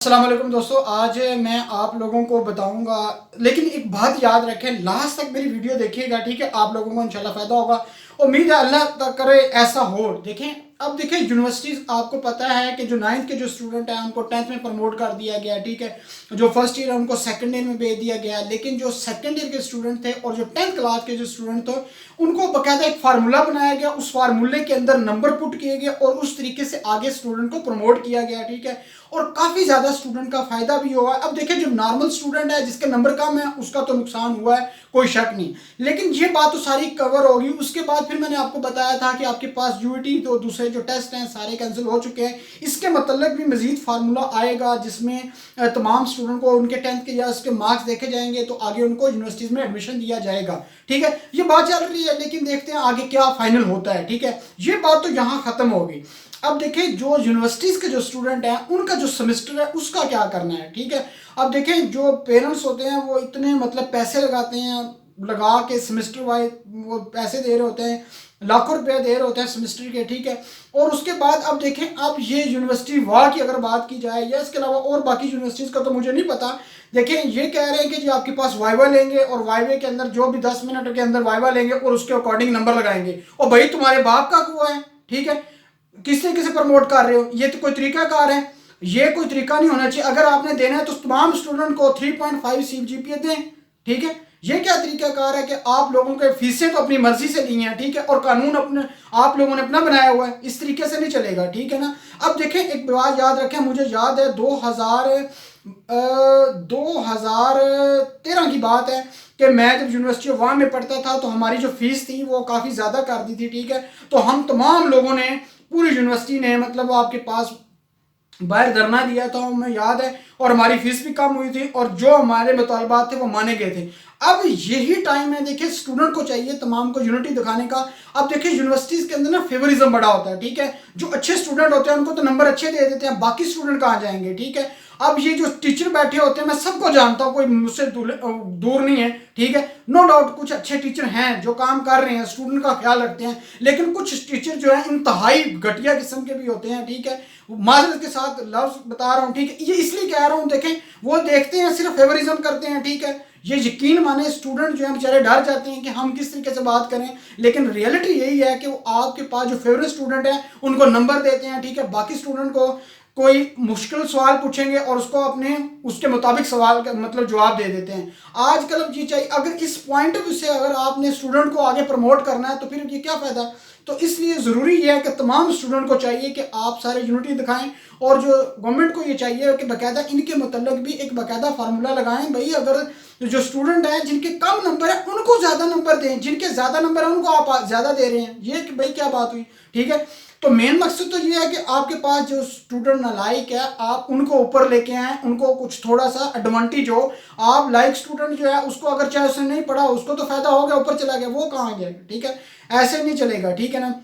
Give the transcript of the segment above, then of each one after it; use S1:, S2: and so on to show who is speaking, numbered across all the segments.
S1: अस्सलाम वालेकुम दोस्तों, आज मैं आप लोगों को बताऊंगा, लेकिन एक बात याद रखें, लास्ट तक मेरी वीडियो देखिएगा, ठीक है। आप लोगों को इंशाल्लाह फ़ायदा होगा। उम्मीद है अल्लाह तक करे ऐसा हो। देखें, अब देखें यूनिवर्सिटीज़, आपको पता है कि जो 9th के जो स्टूडेंट हैं उनको 10th में प्रमोट कर दिया गया, ठीक है। जो फर्स्ट ईयर है उनको सेकंड ईयर में भेज दिया गया, लेकिन जो सेकंड ईयर के स्टूडेंट थे और जो 10th क्लास के जो स्टूडेंट थे उनको बाकायदा एक फार्मूला बनाया गया, उस फार्मूले के अंदर नंबर पुट किए गए और उस तरीके से आगे स्टूडेंट को प्रमोट किया गया, ठीक है। और काफ़ी ज़्यादा स्टूडेंट का फ़ायदा भी हुआ है। अब देखिए, जो नॉर्मल स्टूडेंट है जिसके नंबर कम है उसका तो नुकसान हुआ है, कोई शक नहीं, लेकिन ये बात तो सारी कवर होगी। उसके बाद फिर मैंने आपको बताया था कि आपके पास यूईटी तो दूसरे जो टेस्ट हैं सारे कैंसिल हो चुके हैं। इसके मतलब भी मजीद फार्मूला आएगा जिसमें तमाम स्टूडेंट को उनके 10th के या उसके मार्क्स देखे जाएंगे, तो आगे उनको यूनिवर्सिटीज़ में एडमिशन दिया जाएगा, ठीक है। ये बात चल रही है, लेकिन देखते हैं आगे क्या फाइनल होता है, ठीक है। ये बात तो यहाँ ख़त्म होगी। अब देखिए, जो यूनिवर्सिटीज़ के जो स्टूडेंट हैं उनका जो सेमेस्टर है उसका क्या करना है, ठीक है। अब देखें, जो पेरेंट्स होते हैं वो इतने पैसे लगाते हैं, लगा के सेमेस्टर वाइज वो पैसे दे रहे होते हैं, लाखों रुपए दे रहे होते हैं सेमेस्टर के, ठीक है। और उसके बाद अब देखें, अब ये यूनिवर्सिटी वाह की अगर बात की जाए या इसके अलावा और बाकी यूनिवर्सिटीज़ का तो मुझे नहीं पता। देखें, ये कह रहे हैं कि जी आपके पास वाइवा लेंगे और वाइवे के अंदर जो भी 10 मिनट के अंदर वाइवा लेंगे और उसके अकॉर्डिंग नंबर लगाएंगे। और भाई, तुम्हारे बाप का हुआ है, ठीक है, किस तरीके से प्रमोट कर रहे हो? ये तो कोई तरीकाकार है, ये कोई तरीका नहीं होना चाहिए। अगर आपने देना है तो तमाम स्टूडेंट को 3.5 सीजीपीए दें, ठीक है। ये क्या तरीकाकार है कि आप लोगों के फीसें तो अपनी मर्जी से ली हैं, ठीक है, और कानून अपने आप लोगों ने अपना बनाया हुआ है, इस तरीके से नहीं चलेगा, ठीक है ना। अब देखें, एक बात याद रखें, मुझे याद है 2013 की बात है कि मैं जब यूनिवर्सिटी ऑफ वहाँ में पढ़ता था तो हमारी जो फीस थी वो काफ़ी ज़्यादा कर दी थी, ठीक है। तो हम तमाम लोगों ने, पूरी यूनिवर्सिटी ने, वो आपके पास बाहर धरना दिया था, हमें याद है, और हमारी फीस भी कम हुई थी और जो हमारे मुतालबात थे वो माने गए थे। अब यही टाइम है, देखिए, स्टूडेंट को चाहिए तमाम को यूनिटी दिखाने का। अब देखिए, यूनिवर्सिटीज़ के अंदर ना फेवरिज्म बड़ा होता है, ठीक है। जो अच्छे स्टूडेंट होते हैं उनको तो नंबर अच्छे दे देते हैं, बाकी स्टूडेंट कहाँ जाएंगे, ठीक है। अब ये जो टीचर बैठे होते हैं, मैं सबको जानता हूँ, कोई मुझसे दूर नहीं है, ठीक है। नो डाउट कुछ अच्छे टीचर हैं जो काम कर रहे हैं, स्टूडेंट का ख्याल रखते हैं, लेकिन कुछ टीचर जो है इंतहाई घटिया किस्म के भी होते हैं, ठीक है। माजरत के साथ लफ्ज बता रहा हूँ, ठीक है, ये इसलिए कह रहा हूँ। देखें, वो देखते हैं, सिर्फ फेवरिज्म करते हैं, ठीक है। ये यकीन माने, स्टूडेंट जो है बेचारे डर जाते हैं कि हम किस तरीके से बात करें, लेकिन रियलिटी यही है कि वो आपके पास जो फेवरेट स्टूडेंट है उनको नंबर देते हैं, ठीक है। बाकी स्टूडेंट को कोई मुश्किल सवाल पूछेंगे और उसको अपने उसके मुताबिक सवाल का जवाब दे देते हैं। आजकल अब ये चाहिए, अगर इस पॉइंट ऑफ व्यू से अगर आपने स्टूडेंट को आगे प्रमोट करना है तो फिर ये क्या फ़ायदा। तो इसलिए ज़रूरी ये है कि तमाम स्टूडेंट को चाहिए कि आप सारे यूनिटी दिखाएं, और जो गवर्नमेंट को ये चाहिए कि बाकायदा इनके मतलब भी एक बाकायदा फार्मूला लगाएं। भाई, अगर जो स्टूडेंट हैं जिनके कम नंबर है उनको ज़्यादा नंबर दें, जिनके ज़्यादा नंबर है उनको आप ज़्यादा दे रहे हैं, ये कि भाई क्या बात हुई, ठीक है। तो मेन मकसद तो ये है कि आपके पास जो स्टूडेंट नालायक है आप उनको ऊपर लेके आए, उनको कुछ थोड़ा सा एडवांटेज हो। आप लाइक स्टूडेंट जो है उसको, अगर चाहे उसने नहीं पढ़ा उसको तो फायदा हो गया, ऊपर चला गया, वो कहाँ गया, ठीक है। ऐसे नहीं चलेगा, ठीक है ना।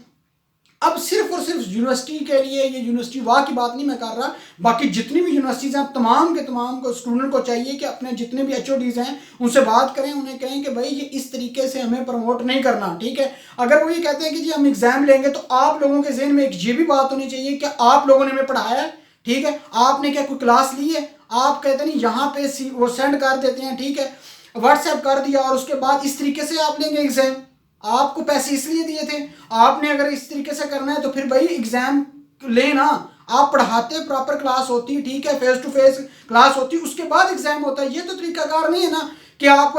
S1: अब सिर्फ और सिर्फ यूनिवर्सिटी के लिए, ये यूनिवर्सिटी वाह की बात नहीं मैं कर रहा, बाकी जितनी भी यूनिवर्सिटीज़ हैं तमाम के तमाम को स्टूडेंट को चाहिए कि अपने जितने भी एचओडीज़ हैं उनसे बात करें, उन्हें कहें कि भाई ये इस तरीके से हमें प्रमोट नहीं करना, ठीक है। अगर वो ये कहते हैं कि जी हम एग्ज़ाम लेंगे, तो आप लोगों के जहन में एक ये भी बात होनी चाहिए कि आप लोगों ने हमें पढ़ाया है, ठीक है, आपने क्या कोई क्लास ली है। आप कहते नहीं, यहाँ पे वो सेंड कर देते हैं, ठीक है, व्हाट्सएप कर दिया, और उसके बाद इस तरीके से आप लेंगे एग्ज़ाम। आपको पैसे इसलिए दिए थे, आपने अगर इस तरीके से करना है तो फिर भाई एग्जाम लेना। आप पढ़ाते, प्रॉपर क्लास होती, ठीक है, फेस टू फेस क्लास होती, उसके बाद एग्जाम होता है। ये तो तरीकाकार नहीं है ना कि आप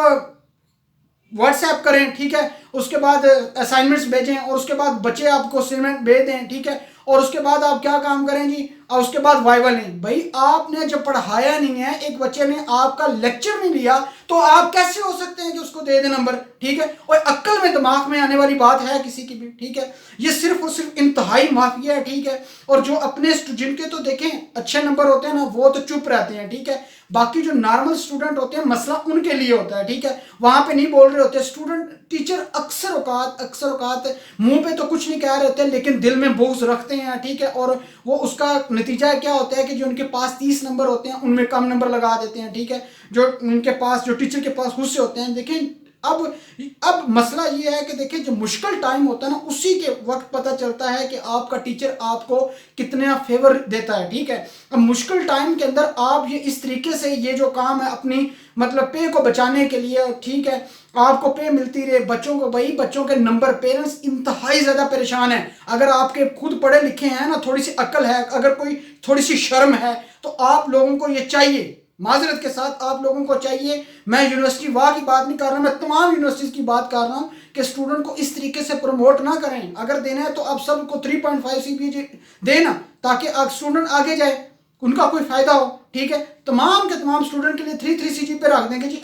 S1: व्हाट्सएप करें, ठीक है, उसके बाद असाइनमेंट्स भेजें और उसके बाद बच्चे आपको असाइनमेंट भेज दें, ठीक है, और उसके बाद आप क्या काम करें जी, और उसके बाद वाइवा लें। भाई, आपने जब पढ़ाया नहीं है, एक बच्चे ने आपका लेक्चर नहीं लिया, तो आप कैसे हो सकते हैं कि उसको दे दे नंबर, ठीक है। और अक्ल में, दिमाग में आने वाली बात है किसी की भी, ठीक है। ये सिर्फ और सिर्फ इंतहाई माफिया है, ठीक है। और जो अपने जिनके तो देखें अच्छे नंबर होते हैं ना, वो तो चुप रहते हैं, ठीक है। बाकी जो नॉर्मल स्टूडेंट होते हैं मसला उनके लिए होता है, ठीक है, वहां पे नहीं बोल रहे होते स्टूडेंट। टीचर अक्सर औकात मुंह पे तो कुछ नहीं कह रहे होते, लेकिन दिल में बोझ रखते हैं, ठीक है। और वो उसका नतीजा क्या होता है कि जो उनके पास 30 नंबर होते हैं उनमें कम नंबर लगा देते हैं, ठीक है। जो उनके पास, जो टीचर के पास गुस्से होते हैं, देखें अब मसला ये है कि देखिए जो मुश्किल टाइम होता है ना, उसी के वक्त पता चलता है कि आपका टीचर आपको कितना फेवर देता है, ठीक है। अब मुश्किल टाइम के अंदर आप ये इस तरीके से ये जो काम है अपनी मतलब पे को बचाने के लिए, ठीक है, आपको पे मिलती रहे, बच्चों को वही बच्चों के नंबर, पेरेंट्स इंतहाई ज़्यादा परेशान है। अगर आपके खुद पढ़े लिखे हैं ना, थोड़ी सी अक्ल है, अगर कोई थोड़ी सी शर्म है, तो आप लोगों को ये चाहिए, माजरत के साथ आप लोगों को चाहिए, मैं यूनिवर्सिटी वाह की बात नहीं कर रहा, मैं तमाम यूनिवर्सिटीज़ की बात कर रहा हूँ कि स्टूडेंट को इस तरीके से प्रमोट ना करें। अगर देना है तो आप सबको 3.5 CPG देना, ताकि स्टूडेंट आगे जाए, उनका कोई फ़ायदा हो, ठीक है। तमाम के तमाम स्टूडेंट के लिए 3 CG पे रख देंगे जी,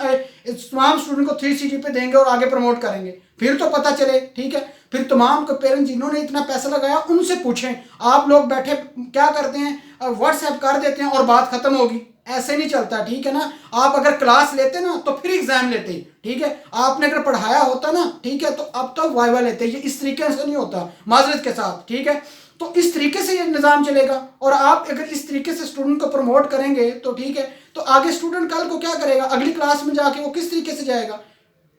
S1: तमाम स्टूडेंट को 3 CG पे देंगे और आगे प्रमोट करेंगे, फिर तो पता चले, ठीक है। फिर तमाम के पेरेंट्स जिन्होंने इतना पैसा लगाया उनसे पूछें। आप लोग बैठे क्या करते हैं, व्हाट्सएप कर देते हैं और बात खत्म होगी, ऐसे नहीं चलता, ठीक है ना। आप अगर क्लास लेते ना तो फिर एग्जाम लेते, ठीक है। आपने अगर पढ़ाया होता ना, ठीक है, तो अब तक वाइवा लेते। ये इस तरीके से नहीं होता, माजरत के साथ, ठीक है। तो इस तरीके से ये निज़ाम चलेगा, और आप अगर इस तरीके से स्टूडेंट को प्रमोट करेंगे तो ठीक है, तो आगे स्टूडेंट कल को क्या करेगा, अगली क्लास में जाके वो किस तरीके से जाएगा।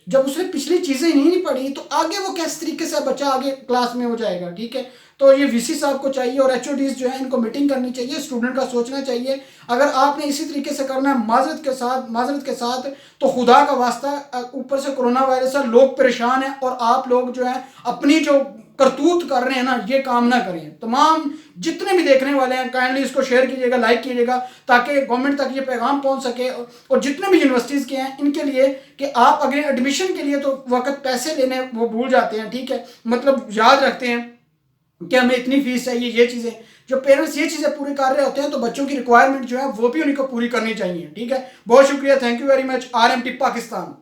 S1: जब उसने पिछली चीज़ें ही नहीं पढ़ी तो आगे वो किस तरीके से बच्चा आगे क्लास में हो जाएगा, ठीक है। तो ये वीसी साहब को चाहिए और HODs जो है इनको मीटिंग करनी चाहिए, स्टूडेंट का सोचना चाहिए। अगर आपने इसी तरीके से करना है माजरत के साथ तो खुदा का वास्ता, ऊपर से कोरोना वायरस है, लोग परेशान हैं, और आप लोग जो है अपनी जो करतूत कर रहे हैं ना, ये काम ना करें। तमाम जितने भी देखने वाले हैं काइंडली इसको शेयर कीजिएगा, लाइक कीजिएगा, ताकि गवर्नमेंट तक ये पैगाम पहुंच सके, और जितने भी यूनिवर्सिटीज़ के हैं इनके लिए कि आप अगर एडमिशन के लिए तो वक्त पैसे लेने वो भूल जाते हैं, ठीक है, मतलब याद रखते हैं कि हमें इतनी फीस चाहिए, ये चीज़ें जो पेरेंट्स ये चीज़ें पूरी कर रहे होते हैं, तो बच्चों की रिक्वायरमेंट जो है वो भी उनको पूरी करनी चाहिए, ठीक है। बहुत शुक्रिया, thank you very much. RMT Pakistan.